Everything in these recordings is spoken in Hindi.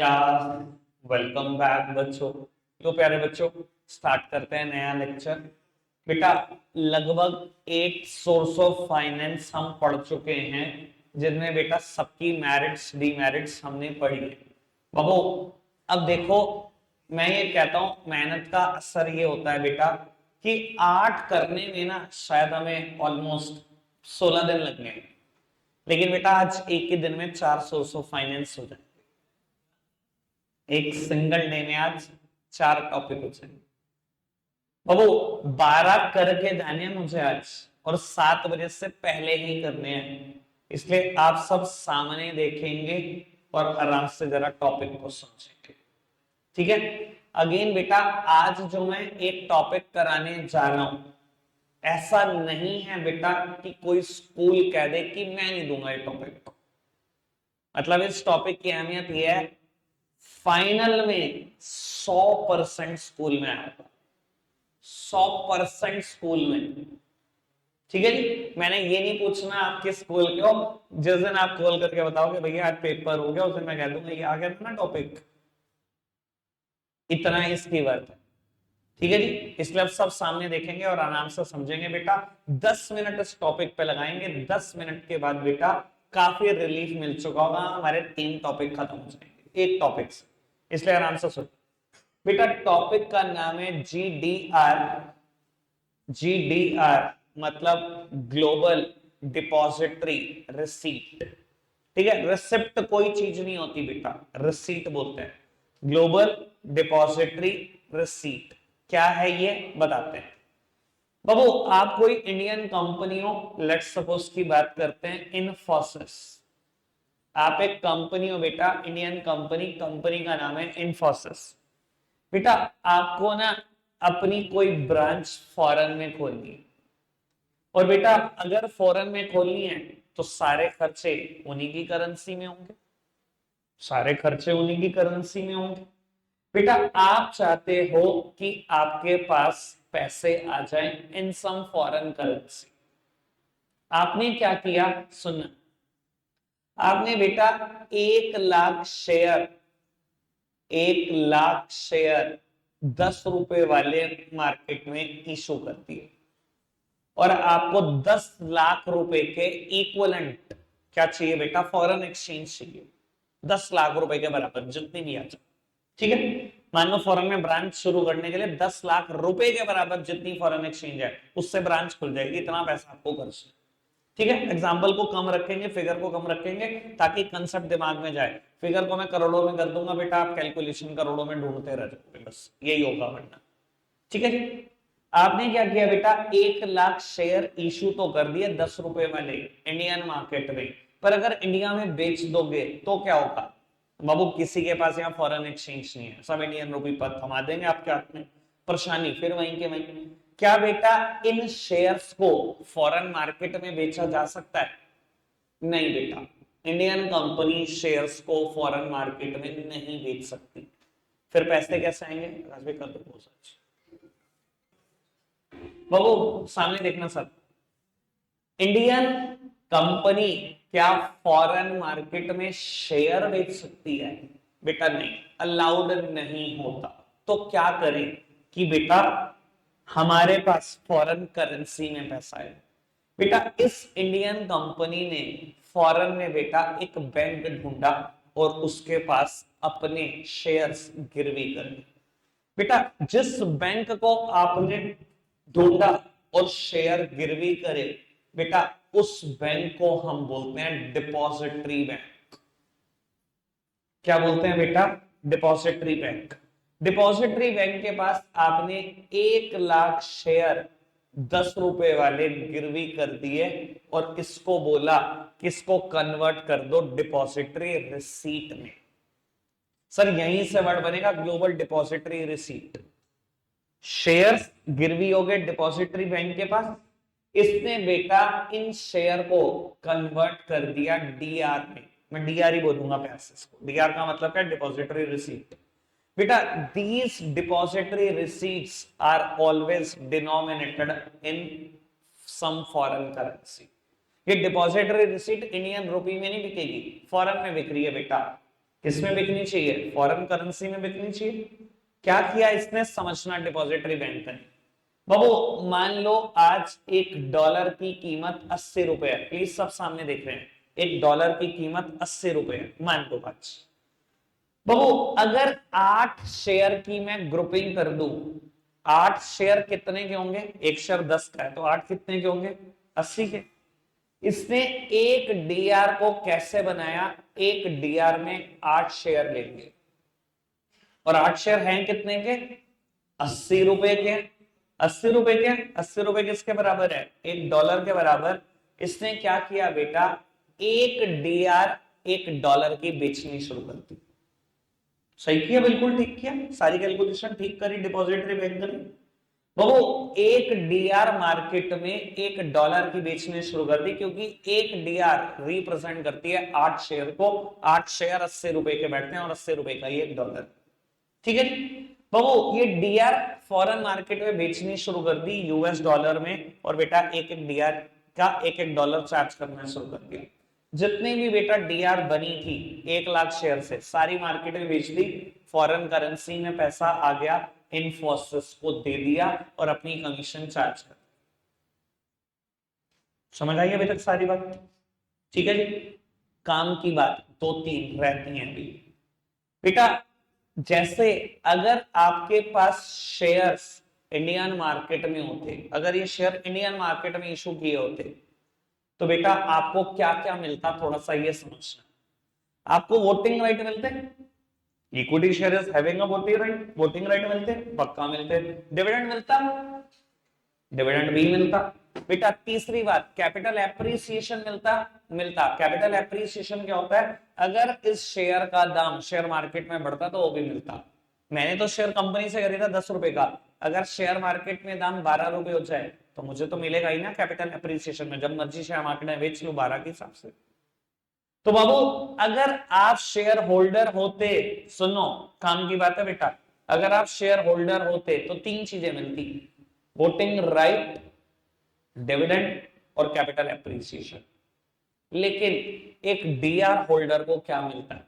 क्लास। वेलकम बैक बच्चों। तो प्यारे बच्चों, स्टार्ट करते हैं नया लेक्चर। बेटा, लगभग 8 सोर्स ऑफ फाइनेंस हम पढ़ चुके हैं, जिनमें बेटा सबकी मेरिट्स डीमेरिट्स हमने पढ़ी है। बाबू, अब देखो, मैं ये कहता हूं मेहनत का असर ये होता है बेटा कि 8 करने में ना शायद हमें ऑलमोस्ट 16 दिन लगने हैं, लेकिन बेटा आज एक ही दिन में 4 सोर्स ऑफ फाइनेंस हो जाए। एक सिंगल डे में आज 4 टॉपिक हो जाएंगे। बाबू, 12 करके जाने हैं मुझे आज, और 7 बजे से पहले ही करने हैं, इसलिए आप सब सामने देखेंगे और आराम से जरा टॉपिक को समझेंगे। ठीक है। अगेन बेटा, आज जो मैं एक टॉपिक कराने जा रहा हूं, ऐसा नहीं है बेटा कि कोई स्कूल कह दे कि मैं नहीं दूंगा ये टॉपिक। मतलब इस टॉपिक की अहमियत यह है, फाइनल में 100% स्कूल में आएगा, 100% स्कूल में। ठीक है जी। मैंने ये नहीं पूछना आपके स्कूल के हो, जिस दिन आप कॉल करके बताओगे भैया आज पेपर हो गया, उस दिन मैं कह दूंगा ये आ गया था ना टॉपिक। इतना इसकी वर्थ है। ठीक है जी। इसलिए अब सब सामने देखेंगे और आराम से समझेंगे बेटा। 10 मिनट इस टॉपिक पे लगाएंगे, 10 मिनट के बाद बेटा काफी रिलीफ मिल चुका होगा, हमारे 3 टॉपिक खत्म हो जाएंगे एक टॉपिक से, इसलिए आराम से सुन। बेटा, टॉपिक का नाम है जीडीआर। जीडीआर मतलब ग्लोबल डिपॉजिटरी रिसीट। ठीक है। रिसिप्ट कोई चीज नहीं होती बेटा, रिसीट बोलते हैं। ग्लोबल डिपॉजिटरी रिसीट क्या है ये बताते हैं। बाबू, आप कोई इंडियन कंपनी हो, लेट्स सपोज की बात करते हैं इन्फोसिस। आप एक कंपनी हो बेटा, इंडियन कंपनी, कंपनी का नाम है इन्फोसिस। बेटा, आपको ना अपनी कोई ब्रांच फॉरेन में खोलनी है, और बेटा अगर फॉरेन में खोलनी है तो सारे खर्चे उन्हीं की करेंसी में होंगे, सारे खर्चे उन्हीं की करेंसी में होंगे। बेटा, आप चाहते हो कि आपके पास पैसे आ जाएं इन सम फॉरेन करेंसी। आपने क्या किया, सुनना। आपने बेटा 1 लाख शेयर, 1 लाख शेयर 10 रुपए वाले मार्केट में इशू कर दिए, और आपको 10 लाख रुपए के इक्वलेंट क्या चाहिए बेटा, फॉरेन एक्सचेंज चाहिए। 10 लाख रुपए के बराबर जितनी भी आ जाए। ठीक है। मान लो फॉरेन में ब्रांच शुरू करने के लिए 10 लाख रुपए के बराबर जितनी फॉरेन एक्सचेंज है उससे ब्रांच खुल जाएगी, इतना पैसा आपको खर्च। ठीक है। एग्जाम्पल को कम रखेंगे, फिगर को कम रखेंगे, ताकि कंसेप्ट दिमाग में जाए। फिगर को मैं करोड़ों में कर दूंगा बेटा, आप कैलकुलेशन करोड़ों में ढूंढते रह जाओगे, बस यही होगा वरना। ठीक है। आपने क्या किया बेटा, 1 लाख शेयर इशू तो कर दिए 10 रुपए वाले इंडियन मार्केट में, पर अगर इंडिया में बेच दोगे तो क्या होगा। बाबू, किसी के पास यहाँ फॉरेन एक्सचेंज नहीं है, सब इंडियन रुपी पर थमा देंगे आपके हाथ में, परेशानी फिर वहीं के वहीं। क्या बेटा इन शेयर्स को फॉरेन मार्केट में बेचा जा सकता है? नहीं बेटा, इंडियन कंपनी शेयर्स को फॉरेन मार्केट में नहीं बेच सकती। फिर पैसे कैसे आएंगे? राजवीर कर दो सच। बाबू सामने देखना सर, इंडियन कंपनी क्या फॉरेन मार्केट में शेयर बेच सकती है? बेटा नहीं, अलाउड नहीं होता। तो क्या करें कि बेटा हमारे पास फॉरेन करेंसी में पैसा है। बेटा इस इंडियन कंपनी ने फॉरेन में बेटा एक बैंक ढूंढा और उसके पास अपने शेयर्स गिरवी कर दिए। बेटा जिस बैंक को आपने ढूंढा और शेयर गिरवी करे, बेटा उस बैंक को हम बोलते हैं डिपॉजिटरी बैंक। क्या बोलते हैं बेटा? Depository bank. डिपॉजिटरी बैंक के पास आपने 1 लाख शेयर 10 रुपए वाले गिरवी कर दिए, और इसको बोला किसको कन्वर्ट कर दो डिपॉजिटरी रिसीट में। सर यहीं से वर्ड बनेगा ग्लोबल डिपॉजिटरी रिसीट। शेयर्स गिरवी हो गए डिपॉजिटरी बैंक के पास, इसने बेटा इन शेयर को कन्वर्ट कर दिया डीआर में। मैं डीआर ही बोलूंगा प्यार से इसको। डीआर का मतलब क्या? Depository receipt. बेटा these depository receipts are always denominated in some foreign currency. ये डिपॉजिटरी रिसीट इंडियन रुपी में नहीं बिकेगी, फॉरेन में बिक रही है बेटा। किसमें बिकनी चाहिए? फॉरेन करेंसी में बिकनी चाहिए। क्या किया इसने? समझना डिपॉजिटरी बैंक ने। बाबू मान लो आज $1 की कीमत 80 रुपए है, प्लीज सब सामने देख रहे हैं, $1 की कीमत 80 रुपए है मान लो आज। बाबू अगर 8 शेयर की मैं ग्रुपिंग कर दूं, 8 शेयर कितने के होंगे? एक शेयर 10 का है, तो 8 कितने के होंगे? 80 के। इसने एक डीआर को कैसे बनाया? एक डीआर में 8 शेयर लेंगे, और 8 शेयर हैं कितने के? 80 रुपए के। 80 रुपए के, 80 रुपए किसके बराबर है? $1 के बराबर। इसने क्या किया बेटा? एक डीआर $1 की बेचनी शुरू कर दी। सही किया, बिल्कुल ठीक किया, सारी कैलकुलेशन ठीक करी डिपॉजिटरी बैंक ने। वो एक डीआर मार्केट में $1 की बेचने शुरू कर दी, क्योंकि एक डीआर रिप्रेजेंट करती है 8 शेयर को। 8 शेयर 80 रुपए के बैठते हैं, और 80 रुपए का ही $1। ठीक है जी। बाबू ये डीआर फॉरेन मार्केट में बेचनी शुरू कर दी यूएस डॉलर में, और बेटा एक एक डीआर का $1 चार्ज करना शुरू कर दिया। जितनी भी बेटा डीआर बनी थी 1 लाख शेयर से, सारी मार्केट में बेच दी, फॉरेन करेंसी में पैसा आ गया, इन्फोसिस को दे दिया और अपनी कमीशन चार्ज कर। समझ आई अभी तक सारी बात? ठीक है जी। काम की बात 2-3 रहती हैं अभी बेटा। जैसे अगर आपके पास शेयर्स इंडियन मार्केट में होते, अगर ये शेयर इंडियन मार्केट में इशू किए होते, तो बेटा आपको क्या क्या मिलता, थोड़ा सा ये समझना। आपको वोटिंग राइट मिलते, equity share is having a voting right मिलते, पक्का मिलते। डिविडेंड मिलता, डिविडेंड भी मिलता बेटा। तीसरी बात, कैपिटल एप्रिसिएशन मिलता, मिलता। कैपिटल एप्रिसिएशन क्या होता है? अगर इस शेयर का दाम शेयर मार्केट में बढ़ता तो वो भी मिलता। मैंने तो शेयर कंपनी से खरीदा 10 रुपए का, अगर शेयर मार्केट में दाम 12 रुपए हो जाए तो मुझे तो मिलेगा ही ना कैपिटल एप्रिसिएशन में, जब मर्जी शेयर मार्केट में बेच लूं 12 के हिसाब से। तो बाबू अगर आप शेयर होल्डर होते, सुनो काम की बात है बेटा, अगर आप शेयर होल्डर होते तो 3 चीजें मिलती, वोटिंग राइट, डिविडेंड और कैपिटल एप्रिसिएशन। लेकिन एक डीआर होल्डर को क्या मिलता है?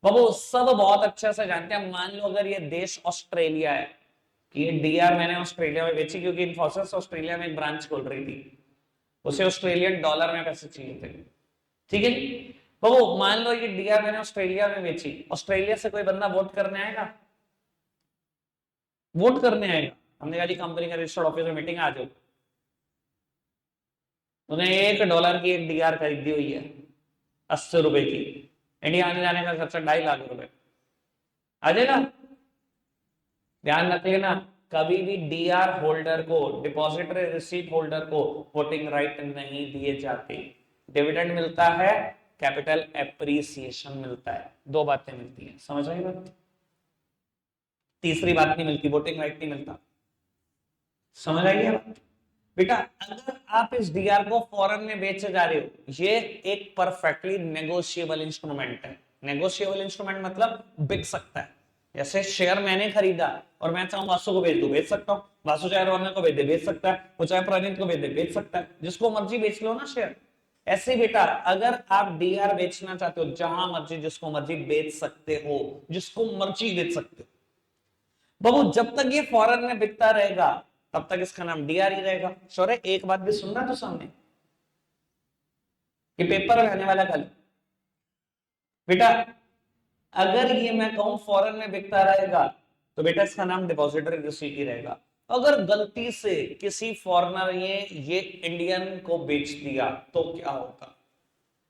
बाबू सब बहुत अच्छे से जानते हैं। मान लो अगर ये देश ऑस्ट्रेलिया है, कि ये डीआर मैंने ऑस्ट्रेलिया में बेची, क्योंकि इन्फोसिस ऑस्ट्रेलिया में एक ब्रांच खोल रही थी, उसे ऑस्ट्रेलियन डॉलर में पैसे चाहिए थे। ठीक है जी। बाबू मान लो ये डीआर मैंने ऑस्ट्रेलिया में बेची, ऑस्ट्रेलिया से कोई बंदा वोट करने आएगा? वोट करने आएगा। हमने कहा जी कंपनी का रजिस्टर्ड ऑफिस में मीटिंग आ जाओ, उन्हें $1 की एक डीआर खरीदी हुई है 80 रुपए की, इंडिया आने जाने का खर्चा 2.5 लाख रुपए आ जाएगा। ध्यान रख लेना, कभी भी डीआर होल्डर को, डिपॉजिटरी रिसीट होल्डर को वोटिंग राइट नहीं दिए जाते। डिविडेंड मिलता है, कैपिटल एप्रिसिएशन मिलता है, 2 बातें मिलती हैं। समझ आई बात? तीसरी बात नहीं मिलती, वोटिंग राइट नहीं मिलता। समझ आई है बात? बेटा अगर आप इस डीआर को फॉरेन में बेचे जा रहे हो, ये एक परफेक्टली नेगोशिएबल इंस्ट्रूमेंट है। नेगोशिएबल इंस्ट्रूमेंट मतलब बिक सकता है। जैसे शेयर मैंने खरीदा और मैं चाहूं वासु को बेच दूं, बेच सकता हूं। वासु चाहे रोहन को बेच दे, बेच सकता है। वो चाहे प्रणीत को बेच दे, बेच सकता है। जिसको मर्जी बेच लो ना शेयर। ऐसे बेटा अगर आप डीआर बेचना चाहते हो, जहां मर्जी जिसको मर्जी बेच सकते हो, जिसको मर्जी बेच सकते हो। बाबू जब तक ये फॉरेन में बिकता रहेगा तब तक इसका नाम डीआर ही रहेगा। शौर्य एक बात भी सुनना तो सामने, ये पेपर में आने वाला कल बेटा, अगर ये मैं कहूं फॉरेन में बिकता रहेगा तो बेटा इसका नाम डिपॉजिटरी रिसीट ही रहेगा। अगर गलती से किसी फॉरेनर ने ये इंडियन को बेच दिया तो क्या होगा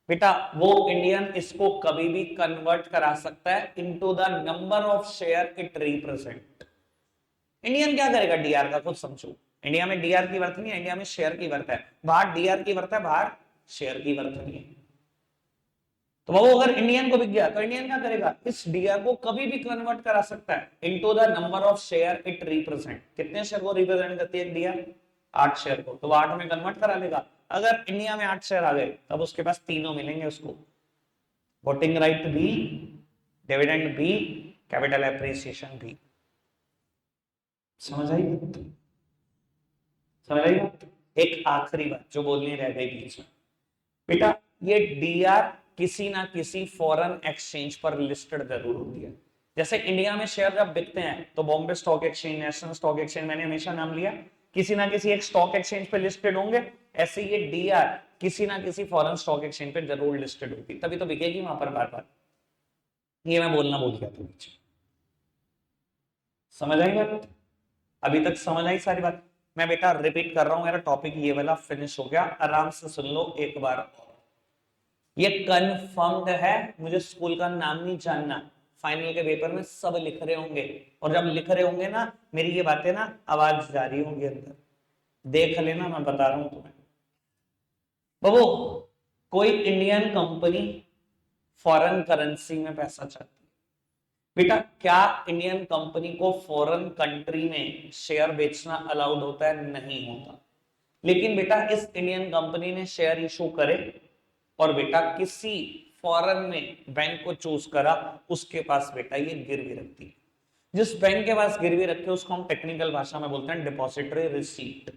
बेटा? वो इंडियन इसको कभी भी कन्वर्ट करा सकता है into the number of share it represent. Indian क्या करेगा डीआर का, खुद समझो। इंडिया में डीआर की वर्थ नहीं है, इंडिया में शेयर की वर्थ है। बाहर डीआर की वर्थ है, बाहर शेयर की वर्थ नहीं है। तो वो अगर इंडियन को बिक गया तो इंडियन क्या करेगा? इस डीआर को कभी भी कन्वर्ट करा सकता है into the number of share it represent. कितने शेयर को रिप्रेजेंट करती है डीआर? 8 शेयर को, तो 8 में कन्वर्ट करा लेगा। अगर इंडिया में 8 शेयर आ गए तब उसके पास तीनों मिलेंगे उसको, वोटिंग राइट भी, डिविडेंड भी, कैपिटल एप्रिसिएशन भी। समझ आई? समझ आई? एक आखिरी बात जो बोलनी रह गई बीच में बेटा, ये डीआर किसी ना किसी फॉरेन एक्सचेंज पर लिस्टेड जरूर होती है। जैसे इंडिया में शेयर जब बिकते हैं तो Bombay stock exchange, national stock exchange, मैंने हमेशा नाम लिया, किसी ना किसी एक स्टॉक एक्सचेंज पे लिस्टेड होंगे। ऐसे ये डीआर किसी ना किसी फॉरेन स्टॉक एक्सचेंज पे जरूर लिस्टेड होगी, तभी तो बिकेगी वहां पर बार बार। ये मैं बोलना भूल गया था नीचे। समझ आई बात? अभी तक समझ आई सारी बात? मैं बेटा रिपीट कर रहा हूं, मेरा टॉपिक ये वाला फिनिश हो गया, आराम से सुन लो एक बार और। ये कंफर्म्ड है, मुझे स्कूल का नाम नहीं जानना, फाइनल के पेपर में सब लिख रहे होंगे, और जब लिख रहे होंगे ना मेरी ये बातें ना आवाज जा रही होंगी अंदर, देख लेना, मैं बता रहा हूं तुम्हें। बाबू, कोई इंडियन कंपनी फॉरेन करेंसी में पैसा चाहती है, बेटा क्या इंडियन कंपनी को फॉरेन कंट्री में शेयर बेचना अलाउड होता है? नहीं होता। लेकिन बेटा इस इंडियन कंपनी ने शेयर इशू करे और बेटा किसी फॉरेन में बैंक को चूज करा, उसके पास बेटा ये गिरवी रखती है। जिस बैंक के पास गिरवी रखे उसको हम टेक्निकल भाषा में बोलते हैं डिपॉजिटरी रिसीट।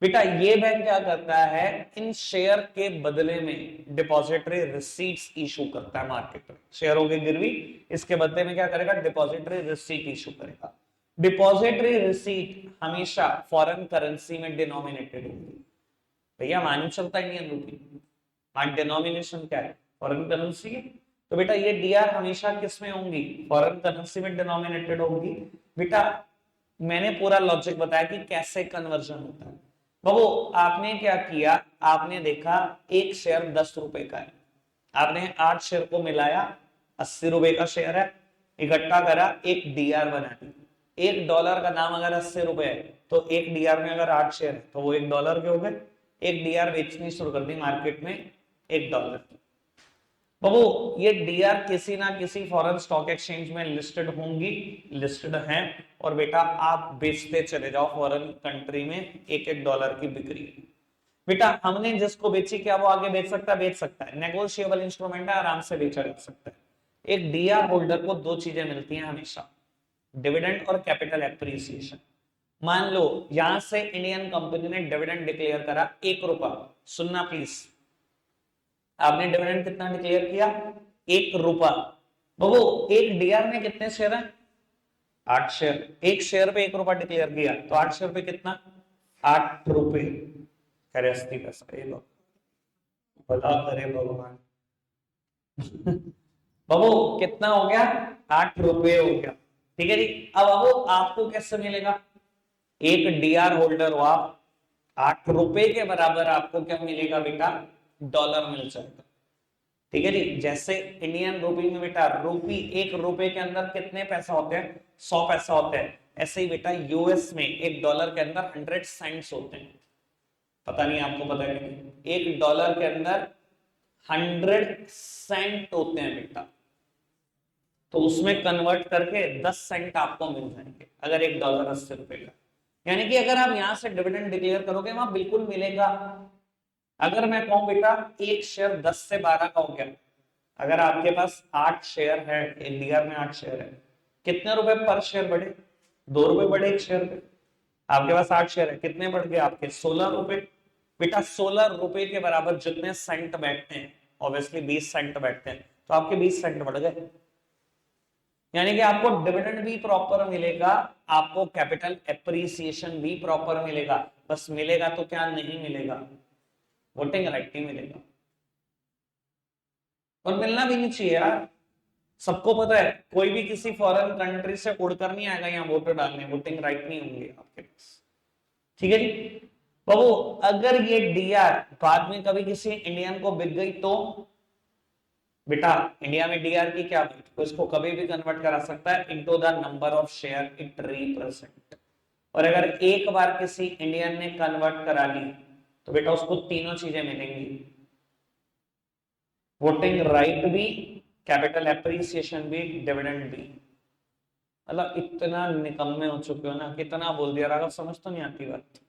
बेटा ये बैंक क्या करता है, इन शेयर के बदले में डिपॉजिटरी रिसीट्स इशू करता है मार्केट में। शेयर हो गए गिरवी, इसके बदले में क्या करेगा, डिपॉजिटरी रिसीट इशू करेगा। डिपॉजिटरी रिसीट हमेशा फॉरेन करेंसी में डिनोमिनेटेड होगी। भैया मानी चलता इंडियन रूपी, डिनोमिनेशन क्या है, फॉरेन करेंसी। तो बेटा ये डीआर हमेशा किस में होंगी, फॉरेन करेंसी में डिनोमिनेटेड होंगी। बेटा मैंने पूरा लॉजिक बताया कि कैसे कन्वर्जन होता है। बाबू आपने क्या किया, आपने देखा एक शेयर 10 रुपए का है, आपने 8 शेयर को मिलाया, 80 रुपए का शेयर है, इकट्ठा करा, एक डीआर बना दी। $1 का दाम अगर 80 रुपए है तो एक डीआर में अगर 8 शेयर है तो वो $1 के हो गए। एक डीआर बेचनी शुरू कर दी मार्केट में $1 की। बाबू ये डीआर किसी ना किसी फॉरेन स्टॉक एक्सचेंज में लिस्टेड होंगी, लिस्टेड हैं, और बेटा आप बेचते चले जाओ फॉरेन कंट्री में $1 की बिक्री। बेटा हमने जिसको बेची क्या वो आगे बेच सकता है? बेच सकता है, नेगोशिएबल इंस्ट्रूमेंट है, आराम से बेचा जा सकता है। एक डीआर होल्डर को दो चीजें मिलती हैं हमेशा, डिविडेंड और कैपिटल एप्रिसिएशन। मान लो यहां से इंडियन कंपनी ने डिविडेंड डिक्लेयर करा ₹1, सुनना प्लीज, आपने डिविडेंड कितना डिक्लेयर किया, ₹1। बाबू एक डीआर में कितने शेयर है, 8 शेयर, एक शेयर पे ₹1 डिक्लेयर किया तो 8 शेयर पे कितना, ₹8। करे 80 पैसा, ये लो भला करे भगवान। बाबू कितना हो गया, ₹8 हो गया। ठीक है जी। अब बाबू आपको कैसे मिलेगा, एक डीआर होल्डर हो आप, ₹8 के बराबर आपको क्या मिलेगा बेटा, डॉलर मिल जाएगा। ठीक है जी। जैसे इंडियन रूपी में बेटा रूपी, ₹1 के अंदर कितने पैसा होते हैं, 100 पैसा होते हैं। ऐसे ही बेटा यूएस में $1 के अंदर 100 सेंट्स होते हैं। पता नहीं आपको पता है कि नहीं, $1 के अंदर 100 सेंट होते हैं बेटा। तो उसमें कन्वर्ट करके 10 सेंट आपको मिल जाएंगे अगर $1 ₹80 का। यानी कि अगर आप यहां से डिविडेंड डिक्लेयर करोगे वहां बिल्कुल मिलेगा। अगर मैं कहूं बेटा एक शेयर 10 से 12 का हो गया, अगर आपके पास 8 शेयर है, एक डीआर में 8 शेयर है, कितने रुपए पर शेयर बढ़े, ₹2 बढ़े एक शेयर पे। आपके पास 8 शेयर है, कितने बढ़ गए आपके, ₹16। बेटा ₹16 के बराबर जितने सेंट बैठते हैं, ऑब्वियसली 20 सेंट बैठते हैं, तो आपके 20 सेंट बढ़ गए। यानी कि आपको डिविडेंड भी प्रॉपर मिलेगा, आपको कैपिटल एप्रिसिएशन भी प्रॉपर मिलेगा। बस मिलेगा तो क्या नहीं मिलेगा, वोटिंग राइट नहीं मिलेगा। और मिलना भी नहीं चाहिए यार, सबको पता है कोई भी किसी फॉरेन कंट्री से उड़कर नहीं आएगा यहाँ वोट डालने, वोटिंग राइट नहीं होंगे आपके पास। ठीक है जी। बाबू अगर ये डीआर बाद में कभी किसी इंडियन को बिक गई तो बेटा इंडिया में डीआर की क्या वैल्यू, तो इसको कभी भी कन्वर्ट करा सकता है into the number of share it represent. और अगर एक बार किसी इंडियन ने कन्वर्ट करा ली तो बेटा उसको तीनों चीजें मिलेंगी, वोटिंग राइट भी, कैपिटल एप्रिसिएशन भी, डिविडेंड भी। मतलब इतना निकम्मे हो चुके हो ना, कितना बोल दिया, राघव समझ तो नहीं आती बात।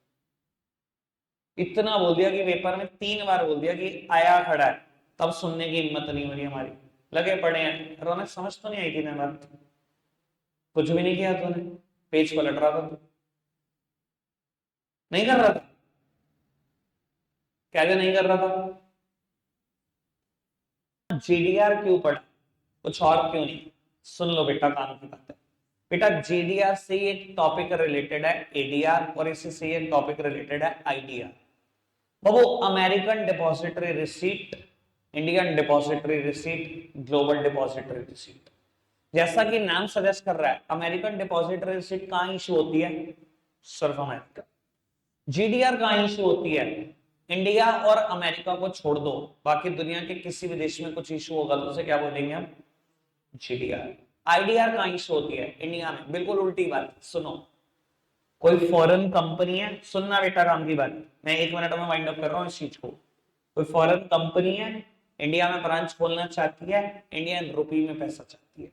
इतना बोल दिया कि पेपर में 3 बार बोल दिया कि आया खड़ा है, तब सुनने की हिम्मत नहीं हो रही हमारी, लगे पड़े हैं। रौनक समझ तो नहीं आई थी ना बात, कुछ भी नहीं किया तूने, पेज पलट रहा था तू, नहीं कर रहा था, क्या नहीं कर रहा था, जेडीआर क्यों पढ़ा, कुछ और क्यों नहीं, सुन लो बेटा काम की बात है। बेटा जेडीआर से एक टॉपिक रिलेटेड है एडीआर और इससे से एक टॉपिक रिलेटेड है आईडीआर। वो American depository receipt, Indian depository receipt, global depository receipt. जैसा कि नाम सजेस्ट कर रहा है, अमेरिकन डिपॉजिटरी रिसीट कहां इशू होती है, सिर्फ अमेरिका। जीडीआर कहां इशू होती है, इंडिया और अमेरिका को छोड़ दो, बाकी दुनिया के किसी भी देश में कुछ इशू होगा तो उसे क्या बोलेंगे हम, जीडीआर। आईडीआर कहां इशू होती है, इंडिया में। बिल्कुल उल्टी बात, सुनो। कोई फॉरेन कंपनी है, सुनना बेटा काम की बात, मैं 1 मिनट में वाइंड अप कर रहा हूं इस चीज को। कोई फॉरेन कंपनी है, इंडिया में ब्रांच खोलना चाहती है, इंडियन रुपी में पैसा चाहती है,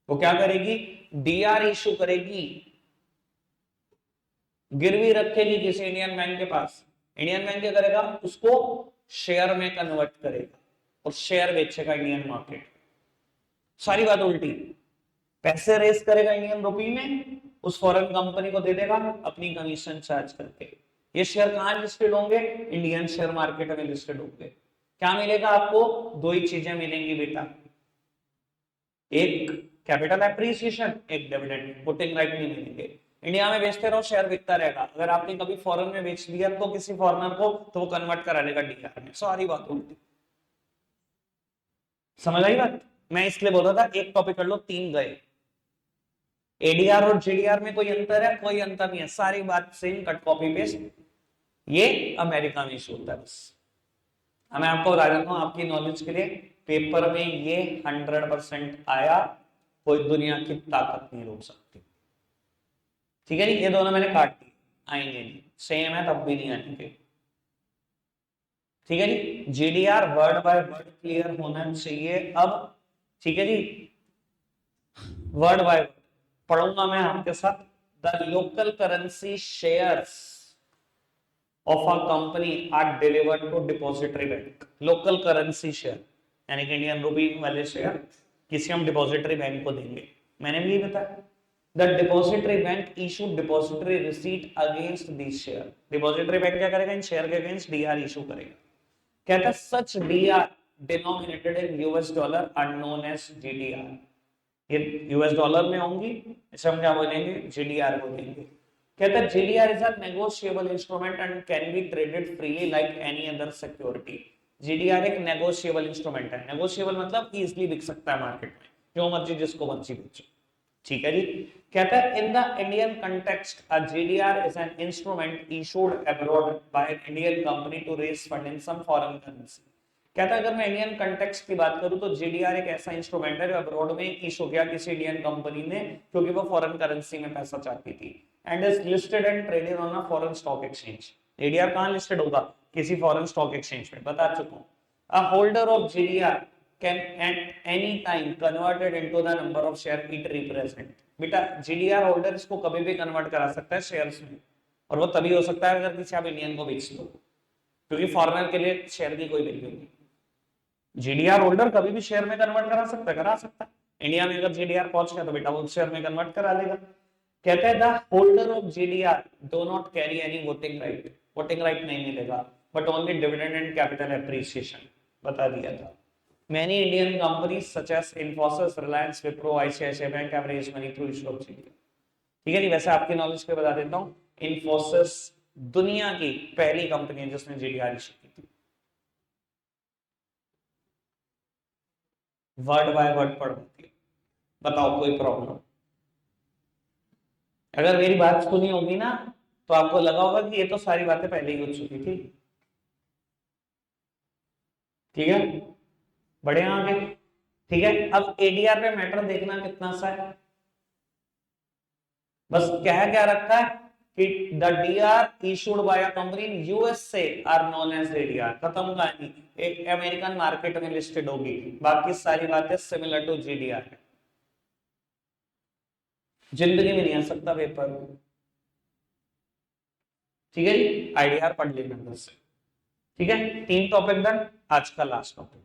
वो क्या करेगी, डीआर इशू करेगी, गिरवी रखेगी किसी इंडियन बैंक के पास। इंडियन बैंक क्या करेगा, उसको शेयर में कन्वर्ट करेगा और शेयर बेचेगा इंडियन मार्केट। सारी बात उल्टी, पैसे रेस करेगा इंडियन रुपी में, उस फॉरेन कंपनी को दे देगा अपनी कमीशन चार्ज करके। ये शेयर कहां लिस्टेड होंगे, इंडियन शेयर मार्केट में लिस्टेड होंगे। क्या मिलेगा आपको, दो ही चीजें मिलेंगी बेटा, एक कैपिटल एप्रिसिएशन, एक डिविडेंड। वोटिंग राइट नहीं मिलेंगे। इंडिया में बेचते रहो, शेयर बिकता रहेगा। अगर आपने कभी फॉरेन में बेच दिया तो किसी फॉरेनर को, तो वो कन्वर्ट करा लेगा डीआर में। सारी बात उल्टी, समझ आई बात। मैं इसलिए बोल रहा था एक टॉपिक कर लो, तीन गए। एडीआर और जीडीआर में कोई अंतर है, कोई अंतर नहीं है, सारी बात सेम, कट कॉपी पेस्ट। ये अमेरिका में इशू होता है बस। मैं आपको बता देता हूं आपकी नॉलेज के लिए, पेपर में ये 100% आया, कोई दुनिया की ताकत नहीं रोक सकती। ठीक है जी, ये दोनों मैंने काट दिए, आएंगे नहीं, सेम है तब भी नहीं आएंगे। ठीक है जी, GDR word by word clear होना चाहिए अब। ठीक है जी, वर्ड बाय वर्ड पढ़ूंगा मैं आपके साथ। The local currency shares of a company are delivered to depository bank. Local currency share यानी कि इंडियन रुपी वाले शेयर किसी हम डिपॉजिटरी बैंक को देंगे। मैंने भी बताया, the depository bank issue depository receipt against this share. Depository bank क्या करेगा, इन शेयर के अगेंस्ट डीआर इशू करेगा। कहता है such DR denominated in US dollar are known as GDR. ये यूएस डॉलर में होंगी, इसे हम क्या बोलेंगे, जीडीआर बोलेंगे। कहता है GDR is a negotiable instrument and can be traded freely like any other security. GDR एक नेगोशिएबल इंस्ट्रूमेंट है। नेगोशिएबल मतलब इजीली बिक सकता है मार्केट में, जो मर्जी जिसको मर्जी बेचो। ठीक है जी, कहता है in the Indian context a GDR is an instrument issued abroad by an Indian company to raise fund in some foreign currency. कहता है अगर मैं इंडियन कंटेक्स्ट की बात करूं तो जीडीआर एक ऐसा इंस्ट्रूमेंट है जो अब्रॉड में इशू किया किसी इंडियन कंपनी ने, क्योंकि वो फॉरेन करेंसी में पैसा चाहती थी, and is listed and traded on a foreign stock exchange. GDR कहां लिस्टेड होगा, किसी फॉरेन स्टॉक एक्सचेंज में, बता चुका हूं। A holder of GDR can at any time converted into the number of share it represent. बेटा जीडीआर होल्डर इसको कभी भी कन्वर्ट करा सकता है शेयर्स में, और वो तभी हो सकता है अगर किसी आप इंडियन को बेच दो, क्योंकि फॉरेनर के लिए शेयर की कोई वैल्यू नहीं। जीडीआर होल्डर कभी भी शेयर में कन्वर्ट करा सकता है। इंडिया में अगर जीडीआर पहुंच गया तो बेटा वो शेयर में कन्वर्ट करा लेगा। कहते हैं the holder of GDR do not carry any voting right. Voting right नहीं मिलेगा, but only dividend and capital appreciation, बता दिया था। Many Indian companies such as Infosys, Reliance, Wipro, ICICI Bank have raised money through issue of GDR। ठीक है जी, वैसे आपकी नॉलेज पे बता देता हूँ, Infosys दुनिया की पहली कंपनी है जिसने जीडीआर इशू की थी। वर्ड बाय वर्ड पढ़ देती है, बताओ कोई प्रॉब्लम। अगर मेरी बात सुनी होगी ना तो आपको लगा होगा कि ये तो सारी बातें पहले ही हो चुकी थी। ठीक है, बढ़े आगे। ठीक है, अब एडीआर पे मैटर देखना कितना सा है, बस क्या रखा है कि the DR issued by a company in USA are known as ADR. खत्म कहानी, एक अमेरिकन मार्केट में लिस्टेड होगी, बाकी सारी बातें सिमिलर टू जीडीआर है। जिंदगी में नहीं आ सकता पेपर। ठीक है जी, आईडीआर पढ़ लेना बस। ठीक है, 3 टॉपिक डन, आज का लास्ट टॉपिक।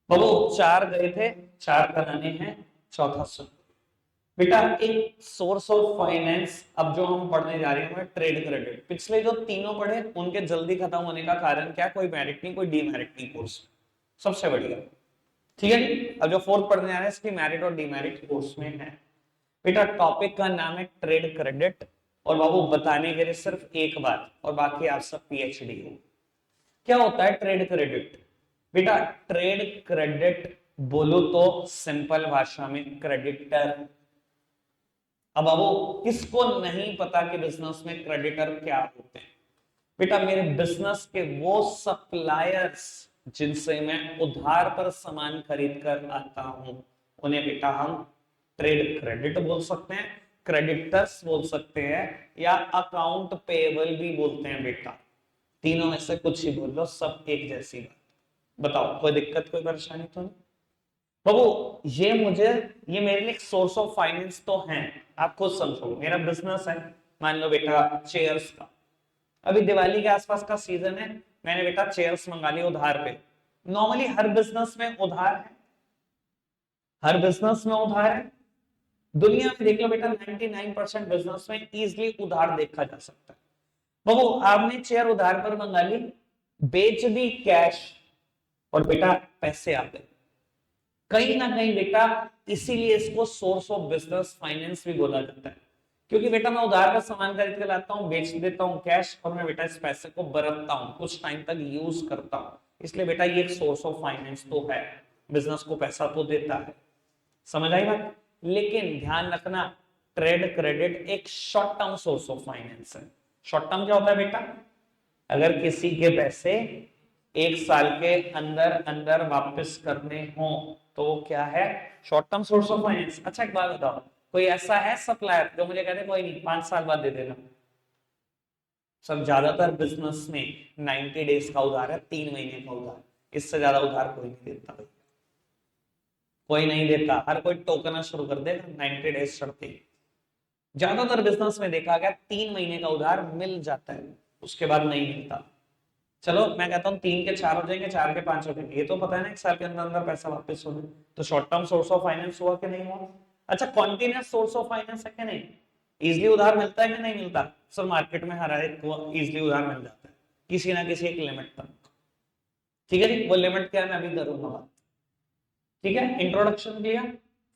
बोलो 4 गए थे, 4 कराने हैं, चौथा सुन। बेटा एक सोर्स ऑफ फाइनेंस अब जो हम पढ़ने जा रहे हैं ट्रेड क्रेडिट। पिछले जो तीनों पढ़े उनके जल्दी खत्म होने का कारण क्या, कोई मेरिट नहीं, कोई डीमेरिट नहीं कोर्स। सबसे बढ़िया। ठीक है जी। अब जो फोर्थ पढ़ने जा रहे हैं इसकी मेरिट और डीमेरिट कोर्स में है। बेटा टॉपिक का नाम है ट्रेड क्रेडिट, और बाबू बताने के लिए सिर्फ एक बात, और बाकी आप सब पीएचडी हो। क्या होता है ट्रेड क्रेडिट? बेटा ट्रेड क्रेडिट बोलो तो सिंपल भाषा में क्रेडिटर। अब बाबू किसको नहीं पता कि बिजनेस में क्रेडिटर क्या होते हैं? बेटा मेरे बिजनेस के वो सप्लायर्स जिनसे मैं उधार पर सामान खरीद कर आता हूं, उन्हें बेटा हम ट्रेड क्रेडिट बोल सकते हैं, क्रेडिटर्स बोल सकते हैं, या अकाउंट पेएबल भी बोलते हैं। बेटा तीनों में से कुछ ही बोल लो, सब एक जैसी बात। बताओ कोई दिक्कत कोई परेशानी तो नहीं? बाबू ये मेरे लिए एक सोर्स ऑफ फाइनेंस तो है। आप खुद समझो, मेरा बिजनेस है, मान लो बेटा चेयर्स का। अभी दिवाली के आसपास का सीजन है, मैंने बेटा चेयर्स मंगा ली उधार पे। नॉर्मली हर बिजनेस में उधार है, हर बिजनेस में उधार है। दुनिया में देख लो बेटा 99% बिजनेस में इजीली उधार देखा जा सकता है। बाबू आपने चेयर उधार पर मंगा ली, बेच दी कैश, और बेटा पैसे आ गए। कहीं ना कहीं बेटा इसीलिए इसको सोर्स ऑफ बिजनेस फाइनेंस भी बोला जाता है, क्योंकि बेटा मैं उधार का सामान खरीद के लाता हूँ, बेच देता हूँ कैश, और मैं बेटा इस पैसे को बरतता हूँ, कुछ टाइम तक यूज करता हूँ। इसलिए बेटा ये एक सोर्स ऑफ फाइनेंस तो है, बिजनेस को पैसा तो देता है। समझ आई बात? लेकिन ध्यान रखना, ट्रेड क्रेडिट एक short term source of finance है। शॉर्ट टर्म क्या होता है बेटा? अगर किसी के पैसे एक साल के अंदर अंदर वापस करने हो तो क्या है? Short term source of finance. अच्छा एक बात बताओ, कोई ऐसा है सप्लायर जो मुझे कहते कोई नहीं 5 साल बाद दे देना? सब ज्यादातर बिजनेस में 90 डेज का उधार है, 3 महीने का उधार, इससे ज्यादा उधार कोई नहीं देता भाई, कोई नहीं देता। हर कोई टोकना शुरू कर देगा 90 डेज चढ़ते ही। ज्यादातर बिजनेस में देखा गया 3 महीने का उधार मिल जाता है, उसके बाद नहीं मिलता। चलो मैं कहता हूँ 3 के 4 हो जाएंगे, 4 के 5 हो जाएंगे, ये तो पता है ना 1 साल के अंदर अंदर पैसा वापस हो जाए। तो short term source of finance हुआ कि नहीं हुआ? अच्छा कॉन्टिन्यूस सोर्स ऑफ फाइनेंस है कि नहीं? इजिली उधार मिलता है कि नहीं मिलता? सर मार्केट में हर एक को इजिली उधार मिल जाता है, किसी ना किसी एक लिमिट तक। ठीक है जी, वो लिमिट क्या है मैं अभी करूंगा बात। ठीक है, इंट्रोडक्शन किया,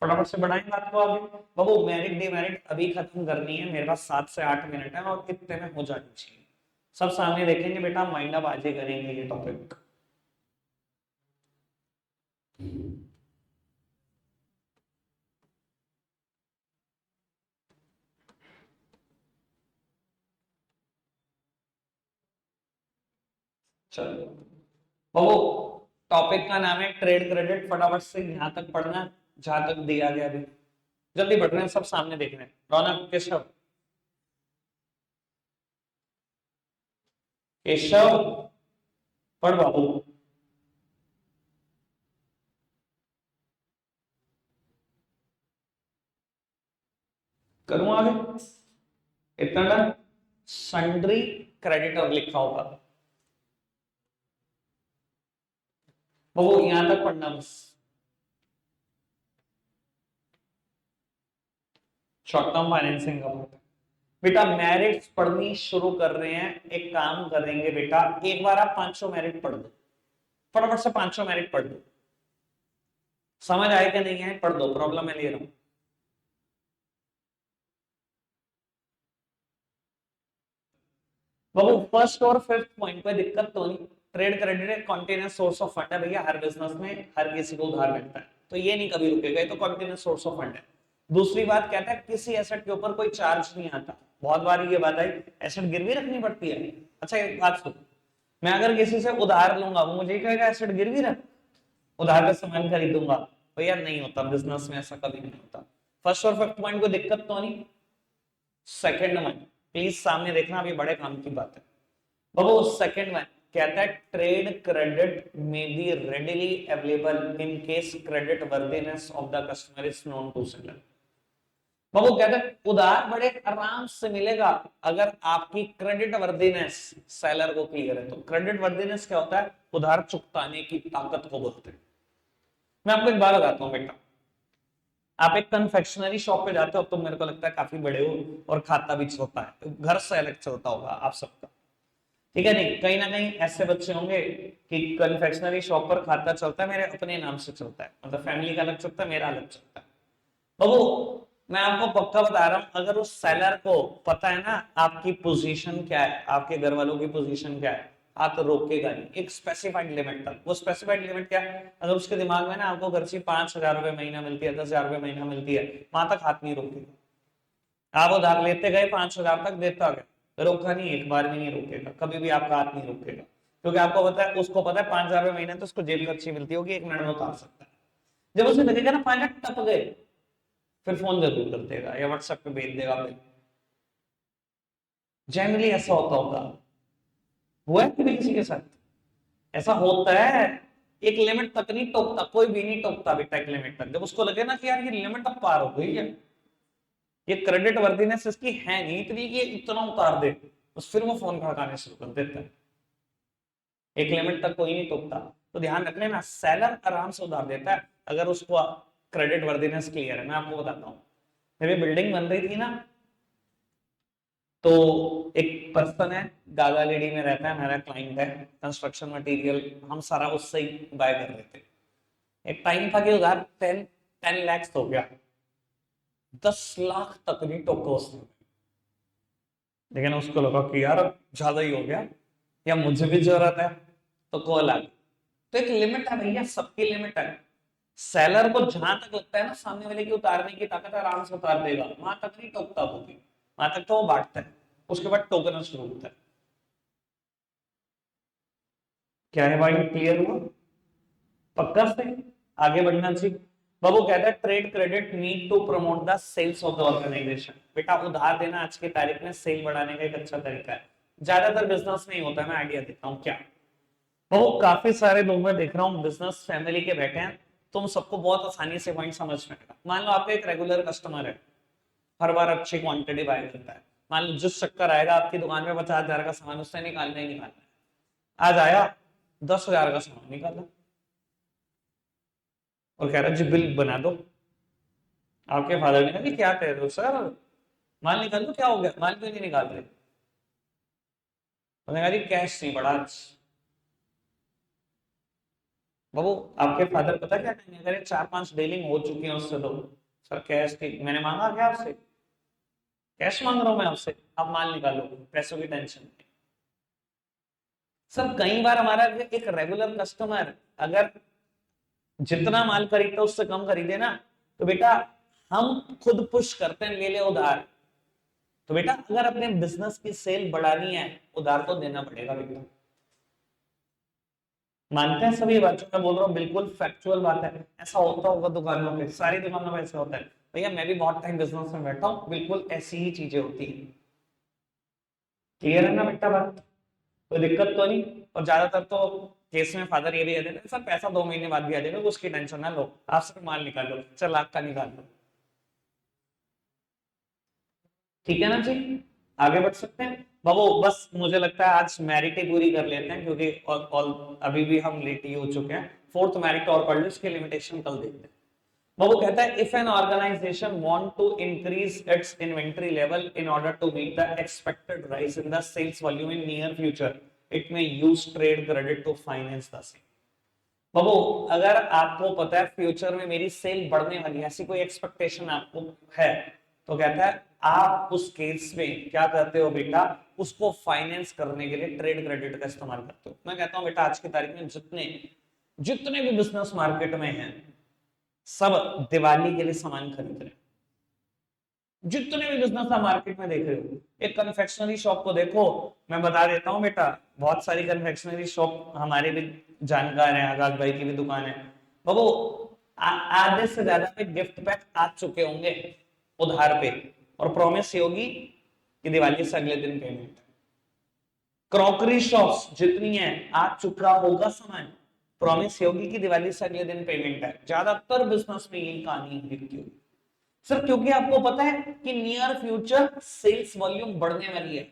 फटाफट से बढ़ाएं बात को आगे। बाबू मेरिट डिमेरिट अभी खत्म करनी है, मेरे पास 7 से 8 मिनट है, और कितने में हो जानी चाहिए सब सामने देखेंगे बेटा, माइंड अप आजे करेंगे ये टॉपिक। चलो बाबू टॉपिक का नाम है ट्रेड क्रेडिट, फटाफट से यहां तक पढ़ना जहां तक दिया गया। अभी जल्दी पढ़ रहे हैं, सब सामने देख रहे हैं। रौनक केशव, केशव पढ़ बाबू। करूं आगे? इतना डन? सन्ड्री क्रेडिटर लिखा होगा बाबू, यहां तक पढ़ना बस। शॉर्ट टर्म फाइनेंसिंग का पार्ट बेटा, मेरिट्स पढ़नी शुरू कर रहे हैं, एक काम करेंगे बेटा, एक बार आप 500 मेरिट पढ़ दो, फटाफट से 500 मेरिट पढ़ दो। समझ आए कि नहीं है? पढ़ दो, प्रॉब्लम मैं ले रहा हूं। बाबू फर्स्ट और फिफ्थ पॉइंट पे दिक्कत तो नहीं। ट्रेड क्रेडिट एक कॉन्टिन्यूस सोर्स ऑफ फंड है भैया, हर बिजनेस में हर किसी को उधार मिलता है, तो ये नहीं कभी रुकेगा, ये तो कॉन्टिन्यूस सोर्स ऑफ फंड है। दूसरी बात कहता है किसी एसेट के ऊपर कोई चार्ज नहीं आता। बहुत बार ये बात आई, एसेट गिरवी रखनी पड़ती है। अच्छा एक बात सुन, मैं अगर किसी से उधार लूंगा वो मुझे कहेगा एसेट गिरवी रख, उधार का सामान खरीदूंगा, तो यार नहीं होता, बिजनेस में ऐसा कभी नहीं होता। फर्स्ट और फिफ्थ पॉइंट को दिक्कत तो नहीं। सेकंड वन प्लीज सामने देखना, अभी बड़े काम की बात है बाबू। सेकंड वन कहता है trade credit may be readily available in case creditworthiness of the customer is known to seller. बाबू कहता है उधार बड़े आराम से मिलेगा अगर आपकी क्रेडिट वर्दीनेस सेलर को क्लियर है। तो क्रेडिट वर्दीनेस क्या होता है? उधार चुकाने की ताकत को बोलते हैं। मैं आपको एक बात बताता हूं बेटा, आप एक कन्फेक्शनरी शॉप पे जाते हो, तो मेरे को लगता है काफी बड़े हो और खाता भी चलता है, घर से अलग चलता होगा आप सबका। ठीक है। नहीं, कहीं ना कहीं ऐसे बच्चे होंगे कि कन्फेक्शनरी शॉप पर खाता चलता है, मेरे अपने नाम से चलता है, मतलब फैमिली का अलग चलता है, मेरा अलग चलता है। बाबू मैं आपको पक्का बता रहा हूं, अगर उस सेलर को पता है ना आपकी पोजीशन क्या है, आपके घर वालों की पोजीशन क्या है, आप तो रोकेगा नहीं एक स्पेसिफाइड लिमिट तक। वो स्पेसिफाइड लिमिट क्या है, अगर उसके दिमाग में ना आपको घर से 5,000 रुपए महीना मिलती है, 10,000 रुपए महीना मिलती है, वहां तक हाथ नहीं रोकेगा। आप उधार लेते गए, 5,000 तक देता गया, रोका नहीं, एक बार भी नहीं रोकेगा, कभी भी आपका हाथ नहीं रोकेगा, क्योंकि आपको पता है, उसको पता है 5,000 रुपए महीने तो उसको जेब खर्ची मिलती होगी, 1 मिनट में उतार सकता है। जब उसे लगेगा ना 5,000 टप गए, फिर फोन जरूर कर देगा या व्हाट्सएप पे भेज देगा। फिर जनरली ऐसा होता होगा, हुआ है कभी किसी के साथ? ऐसा होता है। एक लिमिट तक नहीं टोकता, कोई भी नहीं टोकता बेटा एक लिमिट तक। जब उसको लगे ना कि यार ये लिमिट अब पार हो गई है, ये क्रेडिट वर्दीनेस इसकी है नहीं इतनी कि ये इतना उतार दे, बस फिर वो फोन खड़काने शुरू कर देता है। एक लिमिट तक कोई नहीं टोकता। तो ध्यान रख लेना, सेलर आराम से उधार देता है अगर उसको क्रेडिट वर्दीनेस क्लियर है। मैं आपको बताता हूँ, मेरी बिल्डिंग बन रही थी ना, तो एक पर्सन है, गागा लेडी में रहता है, मेरा क्लाइंट है, कंस्ट्रक्शन मटेरियल हम सारा उससे ही बाय कर रहे थे। एक टाइम था कि उधार 10 lakhs हो गया, 10 लाख तक नहीं टोका उसने, लेकिन उसको लगा कि यार ज्यादा ही हो गया या मुझे भी जरूरत है, तो कॉल आ गई। तो एक लिमिट है भैया, सबकी लिमिट है। सेलर को जहां तक लगता है ना सामने वाले की उतारने की ताकत, आराम से उतार देगा, वहां तक नहीं टोकता वो भी, वहां तक तो वो बांटता है, उसके बाद टोकना शुरू होता है। क्या है भाई, क्लियर हुआ? पक्का से आगे बढ़ना चाहिए। बाबू कहता है trade credit need to promote the sales of the organisation. बेटा उधार देना आज की तारीख में सेल बढ़ाने का एक अच्छा तरीका है। ज्यादातर बिजनेस में ही होता है, मैं आइडिया देता हूँ क्या। वो काफी सारे लोग मैं देख रहा हूँ बिजनेस फैमिली के बैठे हैं, तुम सबको बहुत आसानी से पॉइंट समझ में आएगा। मान लो आपका एक रेगुलर कस्टमर है, हर बार अच्छी क्वांटिटी बाय करता है, मान लो जिस चक्कर आएगा आपकी दुकान में 50,000 का सामान उससे निकालना ही निकालना है, आज आया 10,000 का सामान निकाला और कह रहा जी बिल बना दो। आपके फादर ने कहा कि क्या कह रहे हो सर, माल निकाल दो, क्या हो गया, माल क्यों नहीं निकाल रहे? उन्होंने कहा जी कैश नहीं पड़ा आज। बाबू आपके फादर पता क्या कहेंगे, अगर 4-5 डीलिंग हो चुकी है उससे, तो सर कैश की मैंने मांगा क्या आपसे, कैश मांग रहा हूं मैं आपसे, आप माल निकालो, पैसों की टेंशन नहीं। सर कई बार हमारा एक रेगुलर कस्टमर अगर जितना माल खरीदता है उससे कम खरीदे ना, तो बेटा हम खुद पुश करते हैं ले ले उधार। तो बेटा अगर अपने बिजनेस की सेल बढ़ानी है, उधार तो देना पड़ेगा बेटा। मानते हैं सभी बात जो मैं बोल रहा हूँ बिल्कुल फैक्चुअल बात है, ऐसा होता होगा दुकानों में, सारी दुकानों में ऐसा होता है भैया, मैं भी बहुत टाइम बिजनेस में बैठा हूँ, बिल्कुल ऐसी ही चीजें होती है। क्लियर है ना बेटा बात, कोई दिक्कत तो नहीं। और ज्यादातर तो केस में फादर ये भी कहते हैं सर पैसा 2 महीने बाद भी आ जाएगा, उसकी टेंशन ना लो, आप सिर्फ माल निकाल लो, 4 लाख का निकाल लो। ठीक है ना जी, आगे बढ़ सकते हैं बाबू। बस मुझे लगता है आज मैरिट ही पूरी कर लेते हैं, क्योंकि और अभी भी हम लेट ही हो चुके हैं। फोर्थ मैरिट और पढ़ लो, इसके लिमिटेशन कल देखते हैं। बाबू कहता है if an organisation want to increase its inventory level in order to meet the expected rise in the sales volume in near future, it may use trade credit to finance the same. बाबू अगर आपको पता है फ्यूचर में मेरी सेल बढ़ने वाली है, ऐसी कोई एक्सपेक्टेशन आपको है, तो कहता है आप उस केस में क्या करते हो बेटा, उसको फाइनेंस करने के लिए ट्रेड क्रेडिट का इस्तेमाल करते हो। मैं कहता हूं बेटा आज की तारीख में जितने जितने भी बिजनेस मार्केट में हैं, सब दिवाली के लिए सामान खरीद रहे हैं। जितने भी बिजनेस आप मार्केट में देख रहे हो, एक कन्फेक्शनरी शॉप को देखो, मैं बता देता हूँ बेटा, बहुत सारी कन्फेक्शनरी शॉप हमारे भी जानकार हैं, आकाश भाई की भी दुकान है बाबू, आधे से ज्यादा पे गिफ्ट पैक आ चुके होंगे उधार पे, और प्रॉमिस होगी कि दिवाली से अगले दिन पेमेंट। क्रॉकरी शॉप्स जितनी है आ चुका होगा सामान, प्रॉमिस होगी कि दिवाली से अगले दिन पेमेंट है। ज्यादातर बिजनेस में यही कहानी दिखती होगी सर, क्योंकि आपको पता है कि नियर फ्यूचर सेल्स वॉल्यूम बढ़ने वाली है,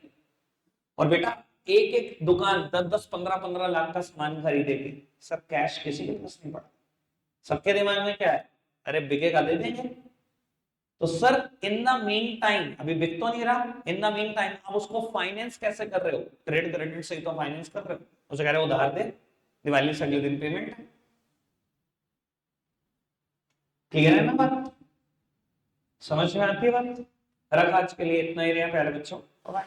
और बेटा एक एक दुकान 10-10 15-15 लाख का सामान खरीदेगी। सर कैश किसी के पास नहीं पड़ा, सबके दिमाग में क्या है, अरे बिकेगा दे देंगे। तो sir in the mean time, अभी बिक तो नहीं रहा, इन द मीन टाइम आप उसको फाइनेंस कैसे कर रहे हो? ट्रेड क्रेडिट से ही तो फाइनेंस कर रहे हो। उसे कह रहे हो उधार दे, दिवाली से अगले दिन पेमेंट है। क्लियर है ना बात? समझ में आती है बात? रख आज के लिए इतना ही रहा प्यारे बच्चों। बाय।